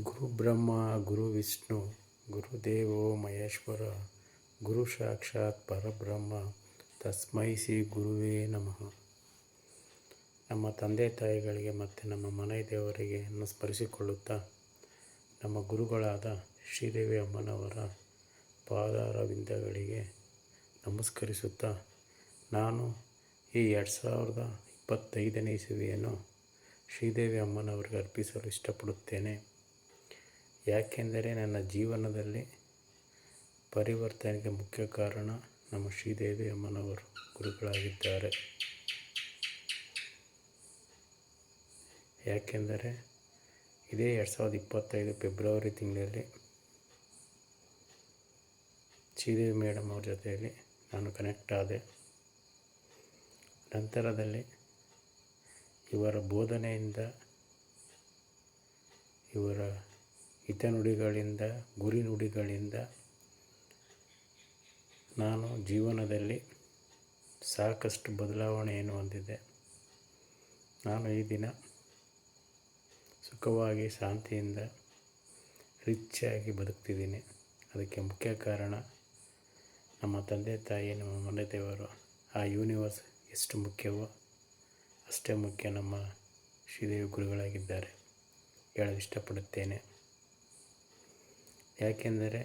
ಗುರು ಬ್ರಹ್ಮ ಗುರು ವಿಷ್ಣು ಗುರುದೇವೋ ಮಹೇಶ್ವರ ಗುರು ಸಾಕ್ಷಾತ್ ಪರಬ್ರಹ್ಮ ತಸ್ಮೈ ಶ್ರೀ ಗುರುವೇ ನಮಃ. ನಮ್ಮ ತಂದೆ ತಾಯಿಗಳಿಗೆ ಮತ್ತು ನಮ್ಮ ಮನೆ ದೇವರಿಗೆ ಸ್ಮರಿಸಿಕೊಳ್ಳುತ್ತಾ ನಮ್ಮ ಗುರುಗಳಾದ ಶ್ರೀದೇವಿ ಅಮ್ಮನವರ ಪಾದಾರವಿಂದಗಳಿಗೆ ನಮಸ್ಕರಿಸುತ್ತಾ ನಾನು ಈ 2025ನೇ ಇಸವಿಯನ್ನು ಶ್ರೀದೇವಿ ಅಮ್ಮನವರಿಗೆ ಅರ್ಪಿಸಲು ಇಷ್ಟಪಡುತ್ತೇನೆ. ಯಾಕೆಂದರೆ ನನ್ನ ಜೀವನದಲ್ಲಿ ಪರಿವರ್ತನೆಗೆ ಮುಖ್ಯ ಕಾರಣ ನಮ್ಮ ಶ್ರೀದೇವಿ ಅಮ್ಮನವರು ಗುರುಗಳಾಗಿದ್ದಾರೆ. ಯಾಕೆಂದರೆ ಇದೇ 2025 ಫೆಬ್ರವರಿ ತಿಂಗಳಲ್ಲಿ ಶ್ರೀದೇವಿ ಮೇಡಮ್ ಅವ್ರ ಜೊತೆಯಲ್ಲಿ ನಾನು ಕನೆಕ್ಟ್ ಆದೆ. ನಂತರದಲ್ಲಿ ಇವರ ಬೋಧನೆಯಿಂದ, ಇವರ ಹಿತನುಡಿಗಳಿಂದ, ಗುರಿ ನುಡಿಗಳಿಂದ ನಾನು ಜೀವನದಲ್ಲಿ ಸಾಕಷ್ಟು ಬದಲಾವಣೆಯನ್ನು ಹೊಂದಿದೆ. ನಾನು ಈ ದಿನ ಸುಖವಾಗಿ, ಶಾಂತಿಯಿಂದ, ರಿಚ್ ಆಗಿ ಬದುಕ್ತಿದ್ದೀನಿ. ಅದಕ್ಕೆ ಮುಖ್ಯ ಕಾರಣ ನಮ್ಮ ತಂದೆ ತಾಯಿ, ನಮ್ಮ ಮನೆ ದೇವರು, ಆ ಯೂನಿವರ್ಸ್ ಎಷ್ಟು ಮುಖ್ಯವೋ ಅಷ್ಟೇ ಮುಖ್ಯ ನಮ್ಮ ಶ್ರೀದೇವಿ ಗುರುಗಳಾಗಿದ್ದಾರೆ ಹೇಳಲು ಇಷ್ಟಪಡುತ್ತೇನೆ. ಯಾಕೆಂದರೆ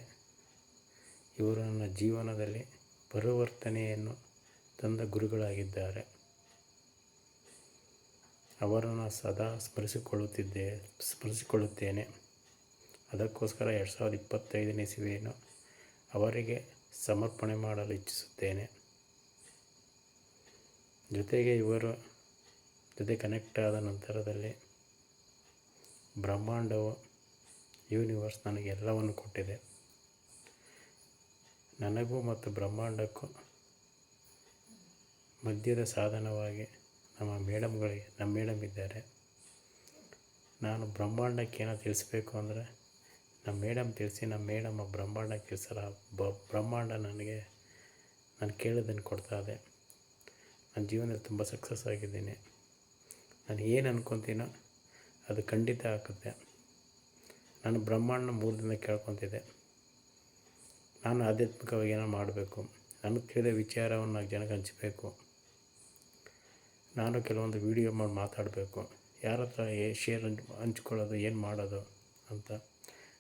ಇವರು ನನ್ನ ಜೀವನದಲ್ಲಿ ಪರಿವರ್ತನೆಯನ್ನು ತಂದ ಗುರುಗಳಾಗಿದ್ದಾರೆ. ಅವರನ್ನು ಸದಾ ಸ್ಮರಿಸಿಕೊಳ್ಳುತ್ತೇನೆ. ಅದಕ್ಕೋಸ್ಕರ 2025ನೇ ಇಸವಿಯನ್ನು ಅವರಿಗೆ ಸಮರ್ಪಣೆ ಮಾಡಲು ಇಚ್ಛಿಸುತ್ತೇನೆ. ಜೊತೆಗೆ ಇವರ ಜೊತೆ ಕನೆಕ್ಟ್ ಆದ ನಂತರದಲ್ಲಿ ಬ್ರಹ್ಮಾಂಡವು, ಯೂನಿವರ್ಸ್ ನನಗೆ ಎಲ್ಲವನ್ನು ಕೊಟ್ಟಿದೆ. ನನಗೂ ಮತ್ತು ಬ್ರಹ್ಮಾಂಡಕ್ಕೂ ಮಧ್ಯದ ಸಾಧನವಾಗಿ ನಮ್ಮ ಮೇಡಮ್ ಇದ್ದಾರೆ. ನಾನು ಬ್ರಹ್ಮಾಂಡಕ್ಕೆ ಏನೋ ತಿಳಿಸ್ಬೇಕು ಅಂದರೆ ನಮ್ಮ ಮೇಡಮ್ ತಿಳಿಸಿ, ನಮ್ಮ ಮೇಡಮ್ ಬ್ರಹ್ಮಾಂಡ ತಿಳಿಸಲ್ಲ. ಬ್ರಹ್ಮಾಂಡ ನನಗೆ ನಾನು ಕೇಳೋದನ್ನು ಕೊಡ್ತಾ ಇದೆ. ನನ್ನ ಜೀವನದಲ್ಲಿ ತುಂಬ ಸಕ್ಸಸ್ ಆಗಿದ್ದೀನಿ. ನಾನು ಏನು ಅನ್ಕೊತೀನೋ ಅದು ಖಂಡಿತ ಆಗುತ್ತೆ. ನಾನು ಬ್ರಹ್ಮಾಂಡ 3 ದಿನ ಕೇಳ್ಕೊತಿದ್ದೆ, ನಾನು ಆಧ್ಯಾತ್ಮಿಕವಾಗಿ ಏನೋ ಮಾಡಬೇಕು, ನನಗೆ ತಿಳಿದ ವಿಚಾರವನ್ನು 4 ಜನಕ್ಕೆ ಹಂಚಬೇಕು, ನಾನು ಕೆಲವೊಂದು ವೀಡಿಯೋ ಮಾಡಿ ಮಾತಾಡಬೇಕು, ಯಾರ ಹತ್ರ ಹಂಚ್ಕೊಳ್ಳೋದು, ಏನು ಮಾಡೋದು ಅಂತ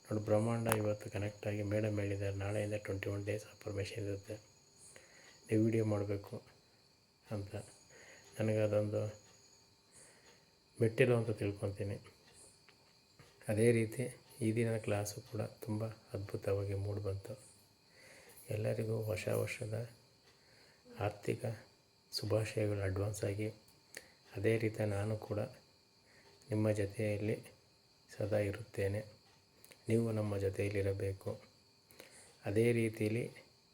ನೋಡಿ. ಬ್ರಹ್ಮಾಂಡ ಇವತ್ತು ಕನೆಕ್ಟ್ ಆಗಿ ಮೇಡಮ್ ಹೇಳಿದ್ದಾರೆ, ನಾಳೆಯಿಂದ 21 ಡೇಸ್ ಅಫರ್ಮೇಷನ್ ಇರುತ್ತೆ, ನೀವು ವೀಡಿಯೋ ಮಾಡಬೇಕು ಅಂತ. ನನಗೆ ಅದೊಂದು ಮೆಟ್ಟಿಲು ಅಂತ ತಿಳ್ಕೊತೀನಿ. ಅದೇ ರೀತಿ ಈ ದಿನದ ಕ್ಲಾಸು ಕೂಡ ತುಂಬ ಅದ್ಭುತವಾಗಿ ಮೂಡಿಬಂತು. ಎಲ್ಲರಿಗೂ ಹೊಸ ವರ್ಷದ ಆರ್ಥಿಕ ಶುಭಾಶಯಗಳು ಅಡ್ವಾನ್ಸ್ ಆಗಿ. ಅದೇ ರೀತಿ ನಾನು ಕೂಡ ನಿಮ್ಮ ಜೊತೆಯಲ್ಲಿ ಸದಾ ಇರುತ್ತೇನೆ, ನೀವು ನಮ್ಮ ಜೊತೆಯಲ್ಲಿರಬೇಕು. ಅದೇ ರೀತಿಯಲ್ಲಿ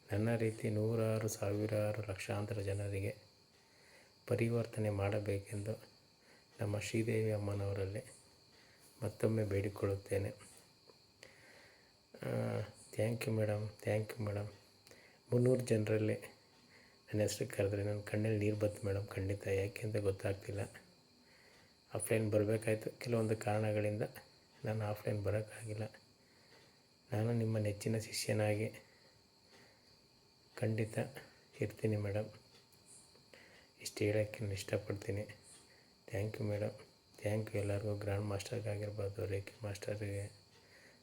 ನನ್ನ ರೀತಿ ನೂರಾರು, ಸಾವಿರಾರು, ಲಕ್ಷಾಂತರ ಜನರಿಗೆ ಪರಿವರ್ತನೆ ಮಾಡಬೇಕೆಂದು ನಮ್ಮ ಶ್ರೀದೇವಿ ಅಮ್ಮನವರಲ್ಲಿ ಮತ್ತೊಮ್ಮೆ ಬೇಡಿಕೊಳ್ಳುತ್ತೇನೆ. Thank you madam. 300 ಜನರಲ್ಲಿ ನನ್ನ ಹೆಸರು ಕರೆದ್ರೆ ನನ್ನ ಕಣ್ಣಲ್ಲಿ ನೀರು ಬಂತು ಮೇಡಮ್, ಖಂಡಿತ. ಯಾಕೆ ಅಂತ ಗೊತ್ತಾಗ್ತಿಲ್ಲ. ಆಫ್ಲೈನ್ ಬರಬೇಕಾಯ್ತು, ಕೆಲವೊಂದು ಕಾರಣಗಳಿಂದ ನಾನು ಆಫ್ಲೈನ್ ಬರೋಕ್ಕಾಗಿಲ್ಲ. ನಾನು ನಿಮ್ಮ ನೆಚ್ಚಿನ ಶಿಷ್ಯನಾಗಿ ಖಂಡಿತ ಇರ್ತೀನಿ ಮೇಡಮ್. ಇಷ್ಟು ಹೇಳೋಕ್ಕೆ ನಾನು ಇಷ್ಟಪಡ್ತೀನಿ. Thank you madam. Thank you ಎಲ್ಲರಿಗೂ, ಗ್ರ್ಯಾಂಡ್ ಮಾಸ್ಟರ್ಗಾಗಿರ್ಬೋದು, ರೇಖೆ ಮಾಸ್ಟರ್ಗೆ,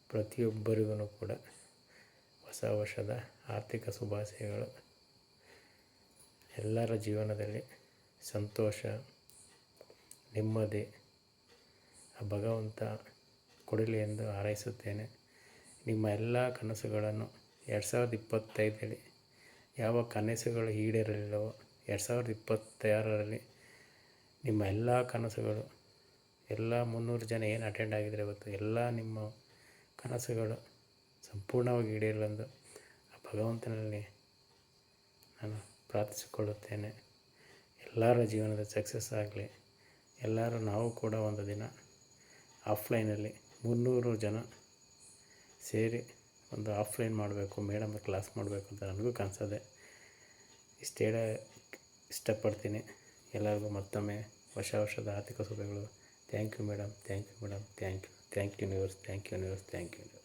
ಪ್ರತಿಯೊಬ್ಬರಿಗೂ ಕೂಡ ಹೊಸ ವರ್ಷದ ಆರ್ಥಿಕ ಶುಭಾಶಯಗಳು. ಎಲ್ಲರ ಜೀವನದಲ್ಲಿ ಸಂತೋಷ, ನೆಮ್ಮದಿ ಆ ಭಗವಂತ ಕೊಡಲಿ ಎಂದು ಹಾರೈಸುತ್ತೇನೆ. ನಿಮ್ಮ ಎಲ್ಲ ಕನಸುಗಳನ್ನು 2025ರಲ್ಲಿ ಯಾವ ಕನಸುಗಳು ಈಡೇರಲಿಲ್ಲವೋ 2026ರಲ್ಲಿ ನಿಮ್ಮ ಎಲ್ಲ ಕನಸುಗಳು, ಎಲ್ಲ 300 ಜನ ಏನು ಅಟೆಂಡ್ ಆಗಿದ್ದಾರೆ ಇವತ್ತು, ಎಲ್ಲ ನಿಮ್ಮ ಕನಸುಗಳು ಸಂಪೂರ್ಣವಾಗಿ ಈಡೇರಲೆಂದು ಆ ಭಗವಂತನಲ್ಲಿ ನಾನು ಪ್ರಾರ್ಥಿಸಿಕೊಳ್ಳುತ್ತೇನೆ. ಎಲ್ಲರ ಜೀವನದ ಸಕ್ಸಸ್ ಆಗಲಿ. ಎಲ್ಲರೂ ನಾವು ಕೂಡ ಒಂದು ದಿನ ಆಫ್ಲೈನಲ್ಲಿ 300 ಜನ ಸೇರಿ ಒಂದು ಆಫ್ಲೈನ್ ಮಾಡಬೇಕು, ಮೇಡಮ್ ಕ್ಲಾಸ್ ಮಾಡಬೇಕು ಅಂತ ನನಗೂ ಕನಸಿದೆ. ಇಷ್ಟು ಇಷ್ಟಪಡ್ತೀನಿ. ಎಲ್ಲರಿಗೂ ಮತ್ತೊಮ್ಮೆ ಹೊಸ ವರ್ಷದ ಆರ್ಥಿಕ ಶುಭಗಳು. Thank you madam, thank you madam, thank you universe, thank you universe, thank you universe.